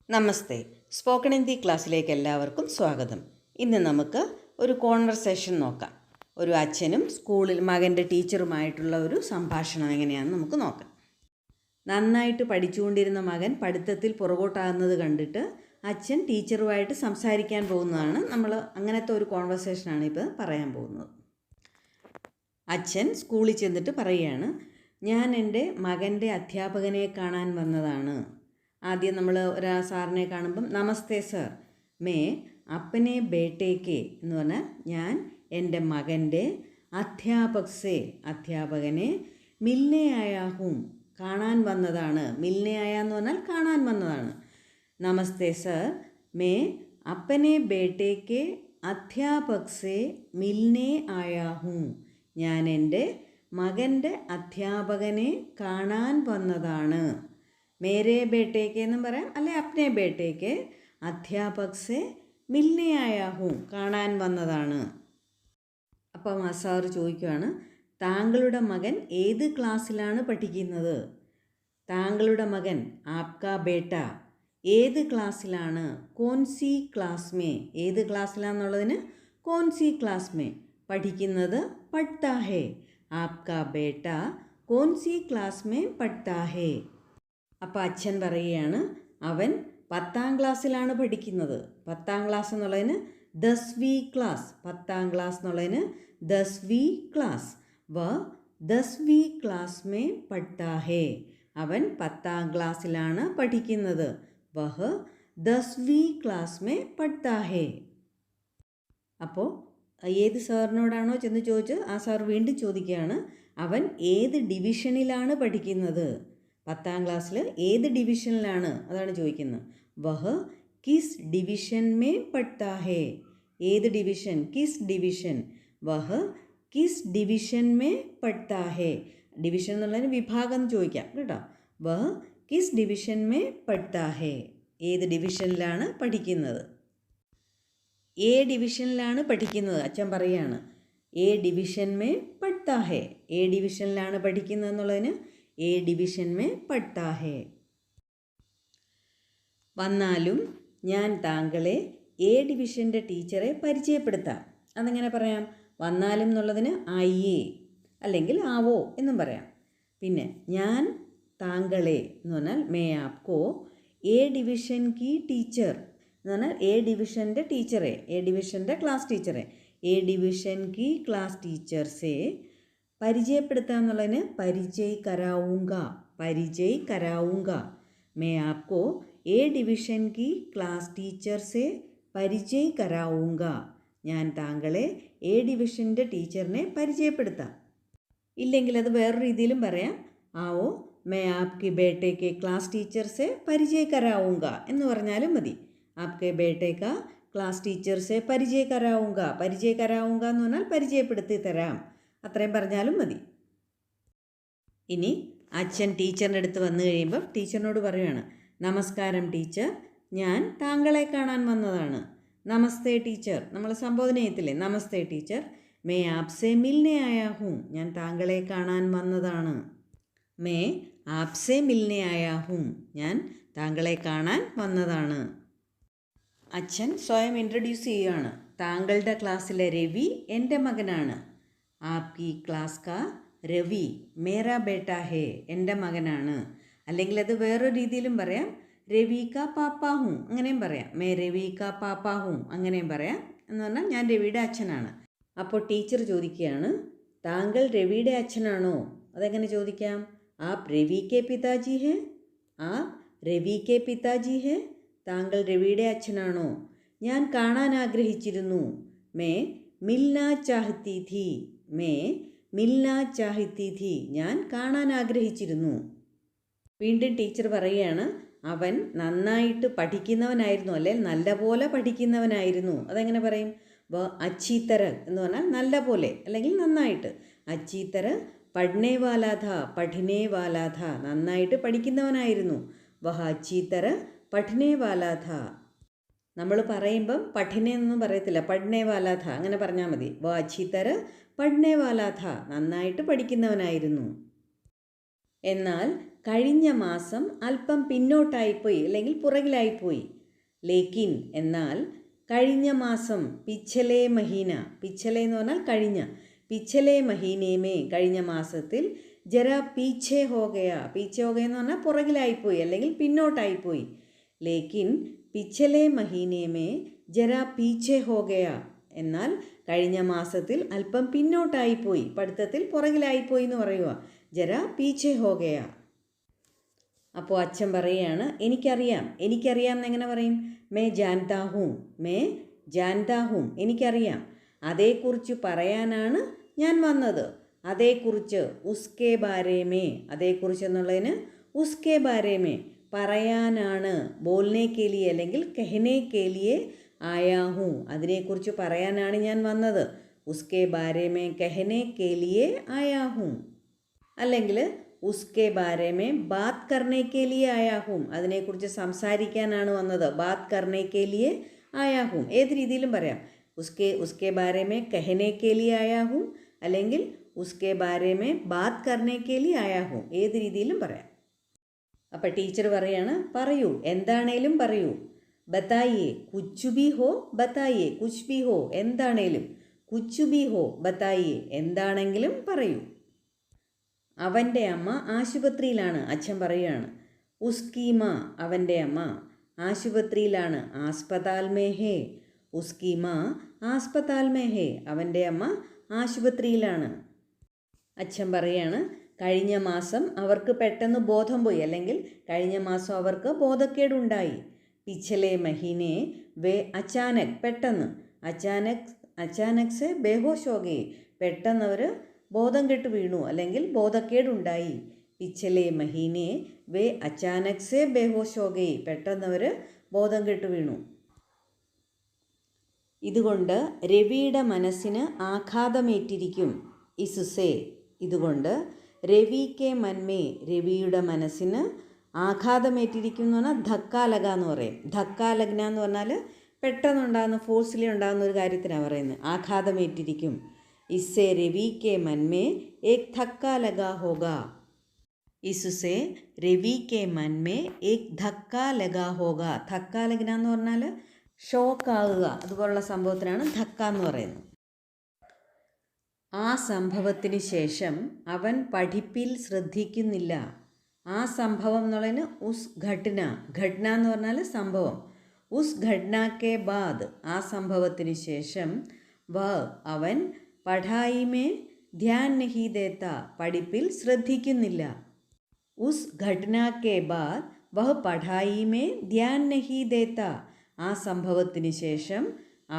നമസ്തേ. Spoken Hindi ക്ലാസ്സിലേക്ക് എല്ലാവർക്കും സ്വാഗതം. ഇന്ന് നമുക്ക് ഒരു കോൺവെർസേഷൻ നോക്കാം. ഒരു അച്ഛനും സ്കൂളിൽ മകൻ്റെ ടീച്ചറുമായിട്ടുള്ള ഒരു സംഭാഷണം എങ്ങനെയാണെന്ന് നമുക്ക് നോക്കാം. നന്നായിട്ട് പഠിച്ചുകൊണ്ടിരുന്ന മകൻ പഠിത്തത്തിൽ പുറകോട്ടാകുന്നത് കണ്ടിട്ട് അച്ഛൻ ടീച്ചറുമായിട്ട് സംസാരിക്കാൻ പോകുന്നതാണ്. അങ്ങനത്തെ ഒരു കോൺവെർസേഷനാണ് ഇപ്പോൾ പറയാൻ പോകുന്നത്. അച്ഛൻ സ്കൂളിൽ ചെന്നിട്ട് പറയുകയാണ്, ഞാൻ എൻ്റെ മകൻ്റെ അധ്യാപകനെ കാണാൻ വന്നതാണ്. ആദ്യം നമ്മൾ സാറിനെ കാണുമ്പം നമസ്തേ സർ, മേ അപ്പനെ ബേട്ടേക്ക് എന്ന് പറഞ്ഞാൽ ഞാൻ എൻ്റെ മകൻ്റെ അധ്യാപകനെ മിൽനെ ആയാ ഹൂം കാണാൻ വന്നതാണ്. മിൽനെ ആയ എന്ന് പറഞ്ഞാൽ കാണാൻ വന്നതാണ്. നമസ്തേ സർ, മേ അപ്പനെ ബേട്ടേക്ക് അധ്യാപക് മിൽനെ ആയാ ഹൂം. ഞാൻ എൻ്റെ മകൻ്റെ അധ്യാപകനെ കാണാൻ വന്നതാണ്. മേരെ ബേട്ടേക്ക് എന്നും പറയാം, അല്ലെ അപ്നെ ബേട്ടേക്ക് അധ്യാപക് മിൽനെ ആയാ ഹൂം, കാണാൻ വന്നതാണ്. അപ്പം ആ സാറ് ചോദിക്കുകയാണ്, താങ്കളുടെ മകൻ ഏത് ക്ലാസ്സിലാണ് പഠിക്കുന്നത്? താങ്കളുടെ മകൻ ആപ്കാ ബേട്ട ഏത് ക്ലാസ്സിലാണ്? കോൻസി ക്ലാസ്മേ, ഏത് ക്ലാസ്സിലാണെന്നുള്ളതിന് കോൻസി ക്ലാസ്മേ പഠിക്കുന്നത്. പഠ്താ ഹേ, ആപ്കാ ബേട്ട കോൻസി ക്ലാസ്മേ പഠ്താ ഹേ. അപ്പോൾ അച്ഛൻ പറയുകയാണ്, അവൻ 10ാം ക്ലാസ്സിലാണ് പഠിക്കുന്നത്. 10ാം ക്ലാസ് എന്നുള്ളതിന് 10വീं ക്ലാസ്, 10ാം ക്ലാസ് എന്നുള്ളതിന് 10വീं ക്ലാസ്. വ 10വീं ക്ലാസ് മേ പഠ്താ ഹേ, അവൻ 10ാം ക്ലാസ്സിലാണ് പഠിക്കുന്നത്. വഹ് 10വീं ക്ലാസ് മേ പഠ്താ ഹേ. അപ്പോൾ ഏത് സാറിനോടാണോ ചെന്ന് ചോദിച്ച് ആ സാർ വീണ്ടും ചോദിക്കുകയാണ്, അവൻ ഏത് ഡിവിഷനിലാണ് പഠിക്കുന്നത്? 10ാം ക്ലാസ്സിൽ ഏത് ഡിവിഷനിലാണ്, അതാണ് ചോദിക്കുന്നത്. വഹ് കിസ് ഡിവിഷൻ മേ പഠ്താ ഹേ, ഏത് ഡിവിഷൻ, കിസ് ഡിവിഷൻ. വഹ് കിസ് ഡിവിഷൻ മേ പഠ്താ ഹേ, ഡിവിഷൻ എന്നുള്ളതിന് വിഭാഗം എന്ന് ചോദിക്കാം കേട്ടോ. വഹ് കിസ് ഡിവിഷൻ മേ പഠ്താ ഹേ, ഏത് ഡിവിഷനിലാണ് പഠിക്കുന്നത്? എ ഡിവിഷനിലാണ് പഠിക്കുന്നത്. അച്ഛൻ പറയുകയാണ്, എ ഡിവിഷൻ മേ പഠ്താ ഹേ, എ ഡിവിഷനിലാണ് പഠിക്കുന്നത് എന്നുള്ളതിന് എ ഡിവിഷൻ മേ പഠ്താ ഹേ. വന്നാലും ഞാൻ താങ്കളെ എ ഡിവിഷൻ്റെ ടീച്ചറെ പരിചയപ്പെടുത്താം. അതെങ്ങനെ പറയാം? വന്നാലും എന്നുള്ളതിന് ആയിയേ അല്ലെങ്കിൽ ആവോ എന്നും പറയാം. പിന്നെ ഞാൻ താങ്കളെ എന്ന് പറഞ്ഞാൽ മേ ആപ്കോ എ ഡിവിഷൻ കി ടീച്ചർ എന്ന് പറഞ്ഞാൽ എ ഡിവിഷൻ്റെ ടീച്ചറെ, എ ഡിവിഷൻ്റെ ക്ലാസ് ടീച്ചറെ, എ ഡിവിഷൻ കി ക്ലാസ് ടീച്ചർ സേ പരിചയപ്പെടുത്തുക എന്നുള്ളതിന് പരിചയ് കരാവുങ്ക, പരിചയ് കരാവുങ്ക. മേ ആപ്കോ എ ഡിവിഷൻ കി ക്ലാസ് ടീച്ചർ സേ പരിചയ് കരാവുങ്ക, ഞാൻ താങ്കളെ എ ഡിവിഷൻ്റെ ടീച്ചറിനെ പരിചയപ്പെടുത്താം. ഇല്ലെങ്കിൽ അത് വേറൊരു രീതിയിലും പറയാം. ആവോ മേ ആപ്കി ബേട്ടേക്ക് ക്ലാസ് ടീച്ചർ സേ പരിചയ് കരാവുങ്ക എന്ന് പറഞ്ഞാലും മതി. ആപ്കെ ബേട്ടേക്ക ക്ലാസ് ടീച്ചർ സേ പരിചയ് കരാവുങ്ക, പരിചയ് കരാവുങ്ക എന്ന് പറഞ്ഞാൽ പരിചയപ്പെടുത്തി തരാം, അത്രയും പറഞ്ഞാലും മതി. ഇനി അച്ഛൻ ടീച്ചറിൻ്റെ അടുത്ത് വന്നു കഴിയുമ്പം ടീച്ചറിനോട് പറയുകയാണ്, നമസ്കാരം ടീച്ചർ, ഞാൻ താങ്കളെ കാണാൻ വന്നതാണ്. നമസ്തേ ടീച്ചർ, നമ്മൾ സംബോധന ചെയ്യത്തില്ലേ, നമസ്തേ ടീച്ചർ, മേ ആപ്സെ മിൽനെ ആയാ ഹൂം, ഞാൻ താങ്കളെ കാണാൻ വന്നതാണ്. മേ ആപ്സെ മിൽനെ ആയാ ഹൂം, ഞാൻ താങ്കളെ കാണാൻ വന്നതാണ്. അച്ഛൻ സ്വയം ഇൻട്രൊഡ്യൂസ് ചെയ്യുകയാണ്. താങ്കളുടെ ക്ലാസ്സിലെ രവി എൻ്റെ മകനാണ്. ആപ്കി ക്ലാസ് കാ രവി മേരാ ബേട്ടാ ഹേ, എൻ്റെ മകനാണ്. അല്ലെങ്കിൽ അത് വേറൊരു രീതിയിലും പറയാം, രവി കാ പാപ്പാ ഹൂം അങ്ങനെയും പറയാം. മേ രവി കാ പാപ്പാ ഹൂം അങ്ങനെയും പറയാം. എന്ന് പറഞ്ഞാൽ ഞാൻ രവിയുടെ അച്ഛനാണ്. അപ്പോൾ ടീച്ചർ ചോദിക്കുകയാണ്, താങ്കൾ രവിയുടെ അച്ഛനാണോ? അതെങ്ങനെ ചോദിക്കാം? ആപ് രവി കെ പിതാജി ഹേ, ആപ് രവി കെ പിതാജി ഹേ, താങ്കൾ രവിയുടെ അച്ഛനാണോ? ഞാൻ കാണാൻ ആഗ്രഹിച്ചിരുന്നു. മേ മിൽനാ ചാഹത്തി ഥി, മേ മിൽനാ ചാഹത്തി ഥി, ഞാൻ കാണാൻ ആഗ്രഹിച്ചിരുന്നു. വീണ്ടും ടീച്ചർ പറയുകയാണ്, അവൻ നന്നായിട്ട് പഠിക്കുന്നവനായിരുന്നു, അല്ലെങ്കിൽ നല്ലപോലെ പഠിക്കുന്നവനായിരുന്നു. അതെങ്ങനെ പറയും? വ അച്ചി തരഹ് എന്ന് പറഞ്ഞാൽ നല്ല പോലെ അല്ലെങ്കിൽ നന്നായിട്ട്. അച്ചി തരഹ് പഠ്നേ വാലാ ഥാ, പഠിനേ വാലാ ഥാ, നന്നായിട്ട് പഠിക്കുന്നവനായിരുന്നു. വഹ അച്ചി തരഹ് പഠ്നേ വാലാ ഥാ. നമ്മൾ പറയുമ്പം പഠിനെ എന്നൊന്നും പറയത്തില്ല, പഠ്നേ വാലാ ഥാ അങ്ങനെ പറഞ്ഞാൽ മതി. വ അച്ചി തരഹ് പഠ്നേ വാലാ ഥാ, നന്നായിട്ട് പഠിക്കുന്നവനായിരുന്നു. എന്നാൽ കഴിഞ്ഞ മാസം അല്പം പിന്നോട്ടായിപ്പോയി അല്ലെങ്കിൽ പുറകിലായിപ്പോയി. ലേക്കിൻ എന്നാൽ കഴിഞ്ഞ മാസം, പിछले മഹീന, പിछले എന്ന് പറഞ്ഞാൽ കഴിഞ്ഞ, പിछले മഹീനെ മേ കഴിഞ്ഞ മാസത്തിൽ ജരാ പീछे हो गया, പീछे हो गया എന്ന് പറഞ്ഞാൽ പുറകിലായിപ്പോയി അല്ലെങ്കിൽ പിന്നോട്ടായിപ്പോയി. ലേക്കിൻ പിछले മഹീനെ മേ ജരാ പീछे हो गया എന്നാൽ കഴിഞ്ഞ മാസത്തിൽ അല്പം പിന്നോട്ടായിപ്പോയി, പഠിത്തത്തിൽ പുറകിലായിപ്പോയി എന്ന് പറയുക. ജരാ പീछे हो गया. അപ്പോൾ അച്ഛൻ പറയുകയാണ് എനിക്കറിയാം. എനിക്കറിയാം എന്നെങ്ങനെ പറയും? മേ ജാൻതാ ഹൂം, മേ ജാൻതാ ഹൂം, എനിക്കറിയാം. അതേക്കുറിച്ച് പറയാനാണ് ഞാൻ വന്നത്. അതേക്കുറിച്ച്, ഉസ്കെ ബാരേമേ, അതേക്കുറിച്ച് എന്നുള്ളതിന് ഉസ്കെ ബാരേമേ, പറയാനാണ്. ബോൽനെ കേലിയെ അല്ലെങ്കിൽ കഹനെ കേലിയെ ആയാ ഹൂം, അതിനെക്കുറിച്ച് പറയാനാണ് ഞാൻ വന്നത്. ഉസ്കെ ബാരേമേ കഹനെ കേലിയെ ആയാ ഹൂം. അല്ലെങ്കിൽ ഉസ്കെ ബാരേമേ ബാത് കർണേ കേലിയെ ആയാ ഹൂം, അതിനെക്കുറിച്ച് സംസാരിക്കാനാണ് വന്നത്. ബാത് കർണേ കേലിയെ ആയാ ഹൂം, ഏത് രീതിയിലും പറയാം. ഉസ്കെ ബാരേമേ കഹനെ കേലിയെ ആയാ ഹൂം, അല്ലെങ്കിൽ ഉസ്കെ ബാരേമേ ബാത് കർണേ കേലിയെ ആയാ ഹൂം, ഏത് രീതിയിലും പറയാം. അപ്പം ടീച്ചർ പറയാണ് പറയൂ, എന്താണേലും പറയൂ. ബതായിയെ കുച്ച് ബി ഹോ, ബതായിയെ കുച്ച് ബി ഹോ, എന്താണേലും. കുച്ച് ബി ഹോ ബതായിയെ, എന്താണെങ്കിലും പറയൂ. അവൻ്റെ അമ്മ ആശുപത്രിയിലാണ്, അച്ഛൻ പറയുകയാണ്. ഉസ്കി മാ, അവൻ്റെ അമ്മ ആശുപത്രിയിലാണ്. ആസ്പതാൽ മേ ഹേ, ഉസ്കി മാ ആസ്പതാൽ മേ ഹേ, അവൻ്റെ അമ്മ ആശുപത്രിയിലാണ്. അച്ഛൻ പറയാണ് കഴിഞ്ഞ മാസം അവർക്ക് പെട്ടെന്ന് ബോധം പോയി, അല്ലെങ്കിൽ കഴിഞ്ഞ മാസം അവർക്ക് ബോധക്കേടുണ്ടായി. പിछले മഹീനെ വേ അച്ചാനക്, പെട്ടെന്ന്, അച്ചാനക് സെ ബേഹോഷ് ഹോ ഗയേ, പെട്ടെന്ന് അവർ ബോധം കെട്ട് വീണു അല്ലെങ്കിൽ ബോധക്കേടുണ്ടായി. പിछले മഹീനെ വേ അച്ചാനക് സെ ബേഹോഷ് ഹോ ഗയേ, പെട്ടെന്ന് അവർ ബോധം കെട്ട് വീണു. ഇതുകൊണ്ട് രവിയുടെ മനസ്സിന് ആഘാതമേറ്റിരിക്കും. ഇസുസേ, ഇതുകൊണ്ട് രവിക്കെ മന്മേ, രവിയുടെ മനസ്സിന് ആഘാതമേറ്റിരിക്കും എന്ന് പറഞ്ഞാൽ ധക്കാലക എന്ന് പറയും. ധക്കാലഗ്ന എന്ന് പറഞ്ഞാൽ പെട്ടെന്നുണ്ടാകുന്ന, ഫോഴ്സിലി ഉണ്ടാകുന്ന ഒരു കാര്യത്തിനാണ് പറയുന്നത്. ആഘാതമേറ്റിരിക്കും. ഇസ്സേ രവിക്കെ മന്മേ ഏക് ധക്കാ ലഗാ ഹോഗാ, ഇസുസേ രവിക്കെ മന്മേ ഏക് ധക്കാ ലഗാ ഹോഗാ. ധക്കാ ലഗ്ന എന്ന് പറഞ്ഞാൽ ഷോക്കാവുക, അതുപോലുള്ള സംഭവത്തിനാണ് ധക്ക എന്ന് പറയുന്നത്. ആ സംഭവത്തിന് ശേഷം അവൻ പഠിപ്പിൽ ശ്രദ്ധിക്കുന്നില്ല. ആ സംഭവം എന്നുള്ളതിന് ഉസ് ഘട്ന, ഘട്ന എന്ന് പറഞ്ഞാൽ സംഭവം. ഉസ് ഘട്ന കെ ബാദ്, ആ സംഭവത്തിന് ശേഷം, വ അവൻ പഠായി മേ ധ്യാൻ നഹി ദേത്ത, പഠിപ്പിൽ ശ്രദ്ധിക്കുന്നില്ല. ഉസ് ഘട്ന കെ ബാദ് വഹ പഠായി മേ ധ്യാൻ നഹി ദേത്ത, ആ സംഭവത്തിന് ശേഷം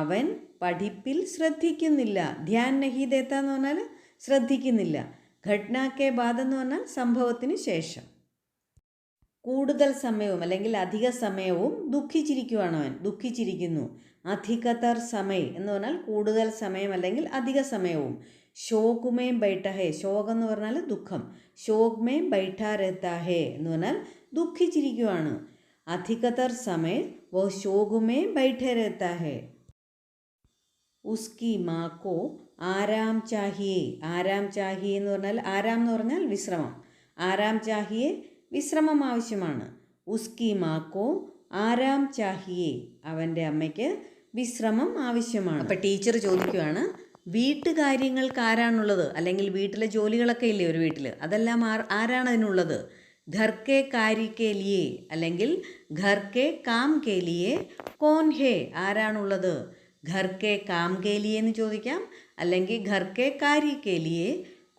അവൻ പഠിപ്പിൽ ശ്രദ്ധിക്കുന്നില്ല. ധ്യാൻ നഹി ദേത്ത എന്ന് പറഞ്ഞാൽ ശ്രദ്ധിക്കുന്നില്ല. ഘട്ന കെ ബാദ് എന്ന് പറഞ്ഞാൽ സംഭവത്തിന് ശേഷം. കൂടുതൽ സമയവും അല്ലെങ്കിൽ അധിക സമയവും ദുഃഖിച്ചിരിക്കുവാണ് അവൻ, ദുഃഖിച്ചിരിക്കുന്നു. അധികതർ സമയം എന്ന് പറഞ്ഞാൽ കൂടുതൽ സമയം അല്ലെങ്കിൽ അധിക സമയവും. ശോകുമേ ബൈഠ ഹേ, ശോകം എന്ന് പറഞ്ഞാൽ ദുഃഖം. ശോകമേ ബൈഠ രഹത്ത ഹേ എന്ന് പറഞ്ഞാൽ ദുഃഖിച്ചിരിക്കുവാണ്. അധികതർ സമയ വോ ശോകുമേ ബൈഠ രഹത്ത ഹേ. ഉസ്കി മാക്കോ ആരാം ചാഹിയേ, ആരാം ചാഹിയേ എന്ന് പറഞ്ഞാൽ, ആരാം എന്ന് പറഞ്ഞാൽ വിശ്രമം. ആരാം ചാഹിയേ, വിശ്രമം ആവശ്യമാണ്. ഉസ്കി മാക്കോ ആരാം ചാഹിയേ, അവൻ്റെ അമ്മയ്ക്ക് വിശ്രമം ആവശ്യമാണ്. അപ്പം ടീച്ചർ ചോദിക്കുകയാണ് വീട്ടുകാര്യങ്ങൾക്ക് ആരാണുള്ളത്, അല്ലെങ്കിൽ വീട്ടിലെ ജോലികളൊക്കെ ഇല്ലേ ഒരു വീട്ടിൽ, അതെല്ലാം ആരാണ് അതിനുള്ളത്? ഘർ കെ കാര്യ കെ ലിയേ അല്ലെങ്കിൽ ഘർ കെ കാം കെ ലിയേ കോൻ ഹേ, ആരാണുള്ളത്? ഘർ കെ കാം കെ ലിയേ എന്ന് ചോദിക്കാം, അല്ലെങ്കിൽ ഘർ കെ കാര്യ കെ ലിയേ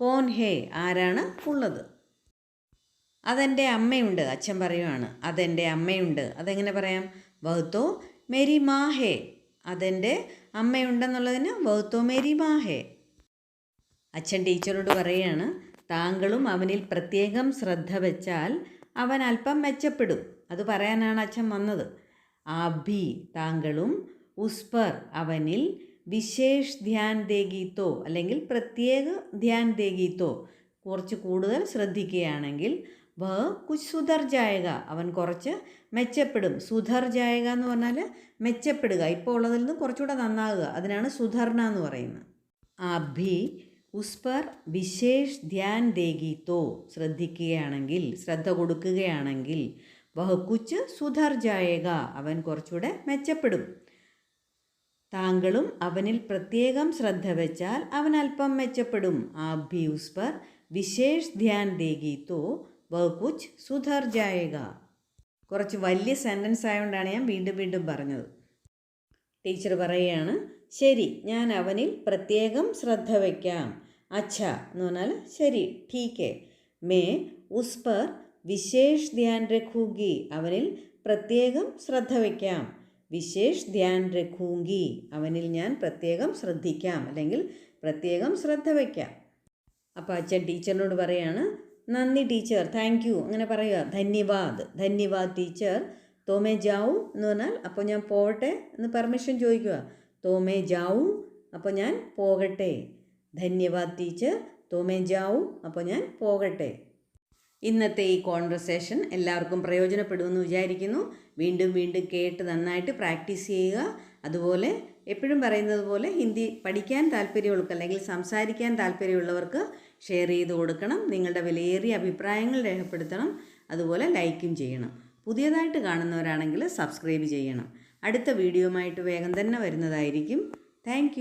കോൻ ഹേ, ആരാണ് ഉള്ളത്? അതെൻ്റെ അമ്മയുണ്ട്, അച്ഛൻ പറയുവാണ്. അതെൻ്റെ അമ്മയുണ്ട്, അതെങ്ങനെ പറയാം? വഹ്തോ മേരി മാ ഹേ, അതെൻ്റെ അമ്മയുണ്ടെന്നുള്ളതിന് വഹ്തോ മേരി മാ ഹേ. അച്ഛൻ ടീച്ചറോട് പറയുകയാണ് താങ്കളും അവനിൽ പ്രത്യേകം ശ്രദ്ധ വെച്ചാൽ അവൻ അല്പം മെച്ചപ്പെടും. അത് പറയാനാണ് അച്ഛൻ വന്നത്. ആഭി, താങ്കളും, ഉസ്പർ, അവനിൽ, വിശേഷ് ധ്യാൻ ദേഗീത്തോ അല്ലെങ്കിൽ പ്രത്യേക ധ്യാൻ ദേഗീത്തോ, കുറച്ച് കൂടുതൽ ശ്രദ്ധിക്കുകയാണെങ്കിൽ, വ കുച്ച് സുധർ ജായക, അവൻ കുറച്ച് മെച്ചപ്പെടും. സുധർ ജായക എന്ന് പറഞ്ഞാൽ മെച്ചപ്പെടുക, ഇപ്പോൾ ഉള്ളതിൽ നിന്ന് കുറച്ചുകൂടെ നന്നാകുക, അതിനാണ് സുധർണ എന്ന് പറയുന്നത്. ആഭി ഉസ് പർ വിശേഷ് ധ്യാൻ ദേഗി തോ, ശ്രദ്ധിക്കുകയാണെങ്കിൽ, ശ്രദ്ധ കൊടുക്കുകയാണെങ്കിൽ, വഹ് കുച്ച് സുധർ ജായേഗ, അവൻ കുറച്ചുകൂടെ മെച്ചപ്പെടും. താങ്കളും അവനിൽ പ്രത്യേകം ശ്രദ്ധ വെച്ചാൽ അവൻ അല്പം മെച്ചപ്പെടും. ആപ് ഭി ഉസ് പർ വിശേഷ് ധ്യാൻ ദേഗി തോ വഹ് കുച്ച് സുധർ ജായേഗ. കുറച്ച് വലിയ സെൻറ്റൻസ് ആയതുകൊണ്ടാണ് ഞാൻ വീണ്ടും വീണ്ടും പറഞ്ഞത്. ടീച്ചർ പറയുകയാണ്, ശരി, ഞാൻ അവനിൽ പ്രത്യേകം ശ്രദ്ധ വയ്ക്കാം. അച്ഛ എന്ന് പറഞ്ഞാൽ ശരി, ടീക്ക്. മേ ഉസ് പർ വിശേഷ് ധ്യാൻ രഖൂഗി, അവനിൽ പ്രത്യേകം ശ്രദ്ധ വയ്ക്കാം. വിശേഷ് ധ്യാൻ രഖൂഗി, അവനിൽ ഞാൻ പ്രത്യേകം ശ്രദ്ധിക്കാം അല്ലെങ്കിൽ പ്രത്യേകം ശ്രദ്ധ വയ്ക്കാം. അപ്പോൾ അച്ഛൻ ടീച്ചറിനോട് പറയാണ്, നന്ദി ടീച്ചർ, താങ്ക് യു അങ്ങനെ പറയുക. ധന്യവാദ്, ധന്യവാദ് ടീച്ചർ. തോമേ ജാവൂ എന്ന് പറഞ്ഞാൽ അപ്പോൾ ഞാൻ പോകട്ടെ എന്ന് പെർമിഷൻ ചോദിക്കുക. തോമേ ജാവൂ, അപ്പോൾ ഞാൻ പോകട്ടെ. ധന്യവാദ് ടീച്ചർ, തോമേ ജാവൂ, അപ്പോൾ ഞാൻ പോകട്ടെ. ഇന്നത്തെ ഈ കോൺവെർസേഷൻ എല്ലാവർക്കും പ്രയോജനപ്പെടുമെന്ന് വിചാരിക്കുന്നു. വീണ്ടും വീണ്ടും കേട്ട് നന്നായിട്ട് പ്രാക്ടീസ് ചെയ്യുക. അതുപോലെ എപ്പോഴും പറയുന്നത് പോലെ ഹിന്ദി പഠിക്കാൻ താല്പര്യമുള്ളവർക്ക് അല്ലെങ്കിൽ സംസാരിക്കാൻ താല്പര്യമുള്ളവർക്ക് ഷെയർ ചെയ്ത് കൊടുക്കണം. നിങ്ങളുടെ വിലയേറിയ അഭിപ്രായങ്ങൾ രേഖപ്പെടുത്തണം. അതുപോലെ ലൈക്കും ചെയ്യണം. പുതിയതായിട്ട് കാണുന്നവരാണെങ്കിൽ സബ്സ്ക്രൈബ് ചെയ്യണം. അടുത്ത വീഡിയോയുമായിട്ട് വേഗം തന്നെ വരുന്നതായിരിക്കും. താങ്ക്